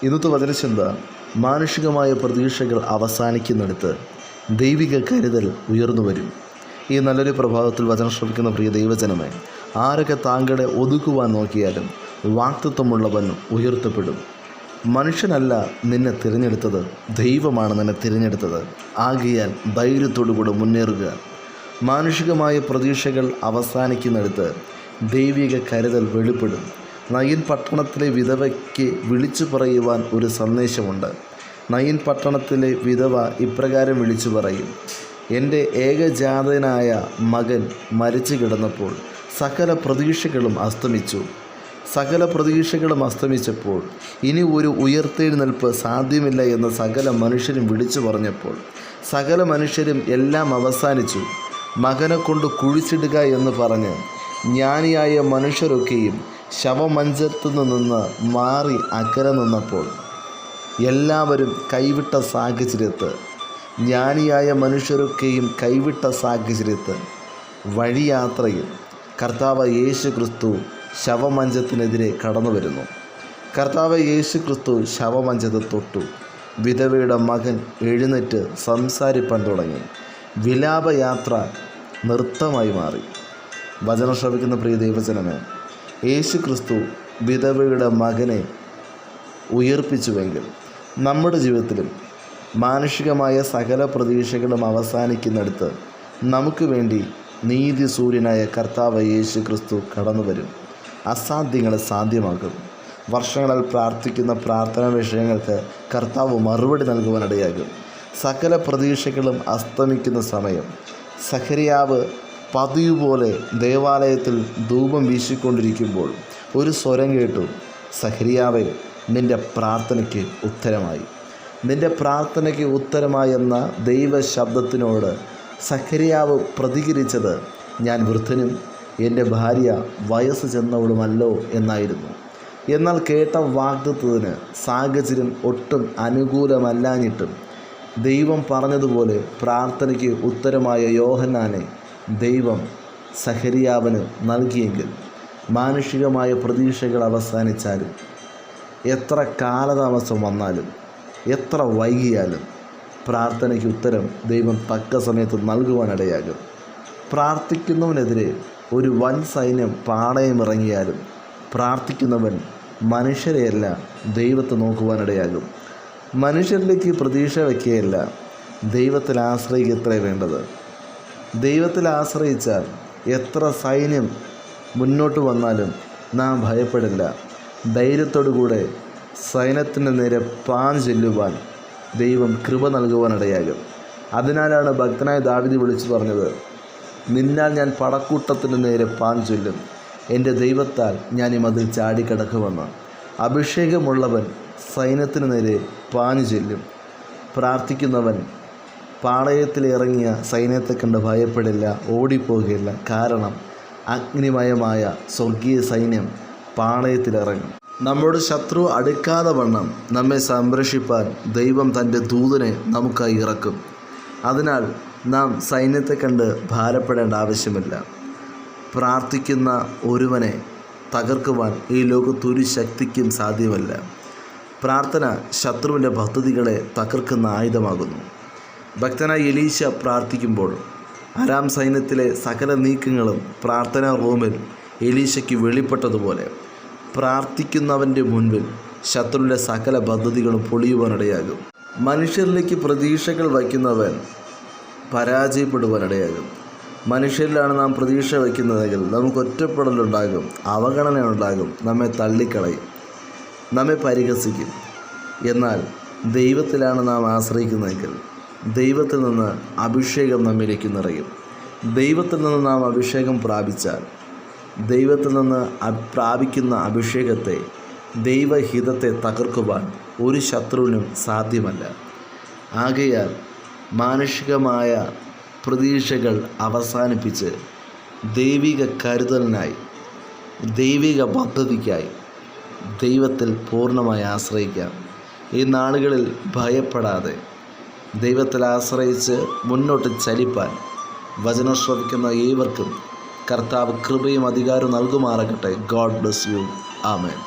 ഇന്നത്തെ വചനചിന്ത, മാനുഷികമായ പ്രതീക്ഷകൾ അവസാനിക്കുന്നിടത്ത് ദൈവിക കരുതൽ ഉയർന്നു വരും. ഈ നല്ലൊരു പ്രഭാതത്തിൽ വചനം ശ്രമിക്കുന്ന പ്രിയ ദൈവജനമേ, ആരൊക്കെ താങ്കളെ ഒതുക്കുവാൻ നോക്കിയാലും വാക്തത്വമുള്ളവൻ ഉയർത്തപ്പെടും. മനുഷ്യനല്ല നിന്നെ തിരഞ്ഞെടുത്തത്, ദൈവമാണ് നിന്നെ തിരഞ്ഞെടുത്തത്. ആകയാൽ ധൈര്യത്തോടുകൂടെ മുന്നേറുക. മാനുഷികമായ പ്രതീക്ഷകൾ അവസാനിക്കുന്നിടത്ത് ദൈവിക കരുതൽ വെളിപ്പെടും. നയിൻ പട്ടണത്തിലെ വിധവയ്ക്ക് വിളിച്ചു പറയുവാൻ ഒരു സന്ദേശമുണ്ട്. നയിൻ പട്ടണത്തിലെ വിധവ ഇപ്രകാരം വിളിച്ചു പറയും: എൻ്റെ ഏകജാതനായ മകൻ മരിച്ചു കിടന്നപ്പോൾ സകല പ്രതീക്ഷകളും അസ്തമിച്ചപ്പോൾ ഇനി ഒരു ഉയർത്തെഴുന്നേൽപ്പ് സാധ്യമില്ല എന്ന് സകല മനുഷ്യരും വിളിച്ചു പറഞ്ഞപ്പോൾ സകല മനുഷ്യരും എല്ലാം അവസാനിച്ചു. മകനെ കൊണ്ട് കുഴിച്ചിടുക എന്ന് പറഞ്ഞ് ജ്ഞാനിയായ മനുഷ്യരൊക്കെയും ശവമഞ്ചത്തു നിന്ന് മാറി അക്കരെ നിന്നപ്പോൾ എല്ലാവരും കൈവിട്ട സാഹചര്യത്ത് വഴിയാത്രയിൽ കർത്താവ് യേശു ക്രിസ്തു ശവമഞ്ചത്തിനെതിരെ കടന്നു വരുന്നു. കർത്താവ് യേശു ക്രിസ്തു ശവമഞ്ചത്ത് തൊട്ടു. വിധവയുടെ മകൻ എഴുന്നേറ്റ് സംസാരിപ്പാൻ തുടങ്ങി. വിലാപയാത്ര നൃത്തമായി മാറി. വചനം ശ്രവിക്കുന്ന പ്രിയ ദൈവജനമേ, യേശു ക്രിസ്തു വിധവയുടെ മകനെ ഉയർപ്പിച്ചുവെങ്കിൽ നമ്മുടെ ജീവിതത്തിലും മാനുഷികമായ സകല പ്രതീക്ഷകളും അവസാനിക്കുന്നിടത്ത് നമുക്ക് വേണ്ടി നീതി സൂര്യനായ കർത്താവ് യേശു ക്രിസ്തു കടന്നു വരും. അസാധ്യങ്ങളെ സാധ്യമാക്കും. വർഷങ്ങളാൽ പ്രാർത്ഥിക്കുന്ന പ്രാർത്ഥനാ വിഷയങ്ങൾക്ക് കർത്താവ് മറുപടി നൽകുവാനിടയാകും. സകല പ്രതീക്ഷകളും അസ്തമിക്കുന്ന സമയം സഖരിയാവ് പതിവ് പോലെ ദേവാലയത്തിൽ ധൂപം വീശിക്കൊണ്ടിരിക്കുമ്പോൾ ഒരു സ്വരം കേട്ടു: സഖരിയാവേ, നിൻ്റെ പ്രാർത്ഥനയ്ക്ക് ഉത്തരമായി എന്ന ദൈവശബ്ദത്തിനോട് സഖരിയാവ് പ്രതികരിച്ചത്: ഞാൻ വൃദ്ധനും എൻ്റെ ഭാര്യ വയസ്സ് ചെന്നവളുമല്ലോ എന്നായിരുന്നു. എന്നാൽ കേട്ട വാഗ്ദത്തത്തിന് സാഹചര്യം ഒട്ടും അനുകൂലമല്ലാഞ്ഞിട്ടും ദൈവം പറഞ്ഞതുപോലെ പ്രാർത്ഥനയ്ക്ക് ഉത്തരമായ യോഹന്നാനെ ദൈവം സഖരിയാവിന് നൽകിയെങ്കിൽ മാനുഷികമായ പ്രതീക്ഷകൾ അവസാനിച്ചാലും, എത്ര കാലതാമസം വന്നാലും, എത്ര വൈകിയാലും പ്രാർത്ഥനയ്ക്ക് ഉത്തരം ദൈവം തക്ക സമയത്ത് നൽകുവാനിടയാകും. പ്രാർത്ഥിക്കുന്നവനെതിരെ ഒരു വൻ സൈന്യം പാളയമിറങ്ങിയാലും പ്രാർത്ഥിക്കുന്നവൻ മനുഷ്യരെയല്ല ദൈവത്തെ നോക്കുവാനിടയാകും. മനുഷ്യരിലേക്ക് പ്രതീക്ഷ വയ്ക്കുകയല്ല, ദൈവത്തിൽ ആശ്രയിക്കത്രേ വേണ്ടത്. ദൈവത്തിൽ ആശ്രയിച്ചാൽ എത്ര സൈന്യം മുന്നോട്ട് വന്നാലും നാം ഭയപ്പെടില്ല. ധൈര്യത്തോടുകൂടെ സൈന്യത്തിൻ്റെ നേരെ പാഞ്ഞു ചെല്ലുവാൻ ദൈവം കൃപ നൽകുവാനിടയാകും. അതിനാലാണ് ഭക്തനായ ദാവീദ് വിളിച്ചു പറഞ്ഞത്: നിന്നാൽ ഞാൻ പടക്കൂട്ടത്തിൻ്റെ നേരെ പാഞ്ഞു ചെല്ലും, എൻ്റെ ദൈവത്താൽ ഞാൻ ഈ മതിൽ ചാടിക്കടക്കുമെന്ന്. അഭിഷേകമുള്ളവൻ സൈന്യത്തിന് നേരെ പാഞ്ഞു ചെല്ലും. പ്രാർത്ഥിക്കുന്നവൻ പാളയത്തിലിറങ്ങിയ സൈന്യത്തെ കണ്ട് ഭയപ്പെടില്ല, ഓടിപ്പോകുകയില്ല. കാരണം അഗ്നിമയമായ സ്വർഗീയ സൈന്യം പാളയത്തിലിറങ്ങും. നമ്മുടെ ശത്രു അടുക്കാതെ വണ്ണം നമ്മെ സംരക്ഷിപ്പാൻ ദൈവം തൻ്റെ ദൂതനെ നമുക്കായി ഇറക്കും. അതിനാൽ നാം സൈന്യത്തെ കണ്ട് ഭാരപ്പെടേണ്ട ആവശ്യമില്ല. പ്രാർത്ഥിക്കുന്ന ഒരുവനെ തകർക്കുവാൻ ഈ ലോകത്തൊരു ശക്തിക്കും സാധ്യമല്ല. പ്രാർത്ഥന ശത്രുവിൻ്റെ പദ്ധതികളെ തകർക്കുന്ന ആയുധമാകുന്നു. ഭക്തനായ എലീശ പ്രാർത്ഥിക്കുമ്പോൾ അരാം സൈന്യത്തിലെ സകല നീക്കങ്ങളും പ്രാർത്ഥനാ റൂമിൽ എലീശയ്ക്ക് വെളിപ്പെട്ടതുപോലെ പ്രാർത്ഥിക്കുന്നവൻ്റെ മുൻപിൽ ശത്രുവിൻ്റെ സകല പദ്ധതികളും പൊളിയുവാനിടയാകും. മനുഷ്യരിലേക്ക് പ്രതീക്ഷകൾ വയ്ക്കുന്നവൻ പരാജയപ്പെടുവാനിടയാകും. മനുഷ്യരിലാണ് നാം പ്രതീക്ഷ വയ്ക്കുന്നതെങ്കിൽ നമുക്ക് ഒറ്റപ്പെടലുണ്ടാകും, അവഗണനയുണ്ടാകും, നമ്മെ തള്ളിക്കളയും, നമ്മെ പരിഹസിക്കും. എന്നാൽ ദൈവത്തിലാണ് നാം ആശ്രയിക്കുന്നതെങ്കിൽ ദൈവത്തിൽ നിന്ന് അഭിഷേകം നമ്മിലേക്ക് നിറയും. ദൈവത്തിൽ നിന്ന് നാം അഭിഷേകം പ്രാപിച്ചാൽ ദൈവത്തിൽ നിന്ന് പ്രാപിക്കുന്ന അഭിഷേകത്തെ, ദൈവഹിതത്തെ തകർക്കുവാൻ ഒരു ശത്രുവിനും സാധ്യമല്ല. ആകയാൽ മാനുഷികമായ പ്രതീക്ഷകൾ അവസാനിപ്പിച്ച് ദൈവിക കരുതലിനായി, ദൈവിക പദ്ധതിക്കായി ദൈവത്തിൽ പൂർണ്ണമായി ആശ്രയിക്കാം. ഈ നാളുകളിൽ ഭയപ്പെടാതെ ദൈവത്തിൽ ആശ്രയിച്ച് മുന്നോട്ട് ചലിപ്പാൻ വചനം ശ്രവിക്കുന്ന ഏവർക്കും കർത്താവ് കൃപയും അധികാരവും നൽകുമാറാകട്ടെ. God bless you. ആമേൻ.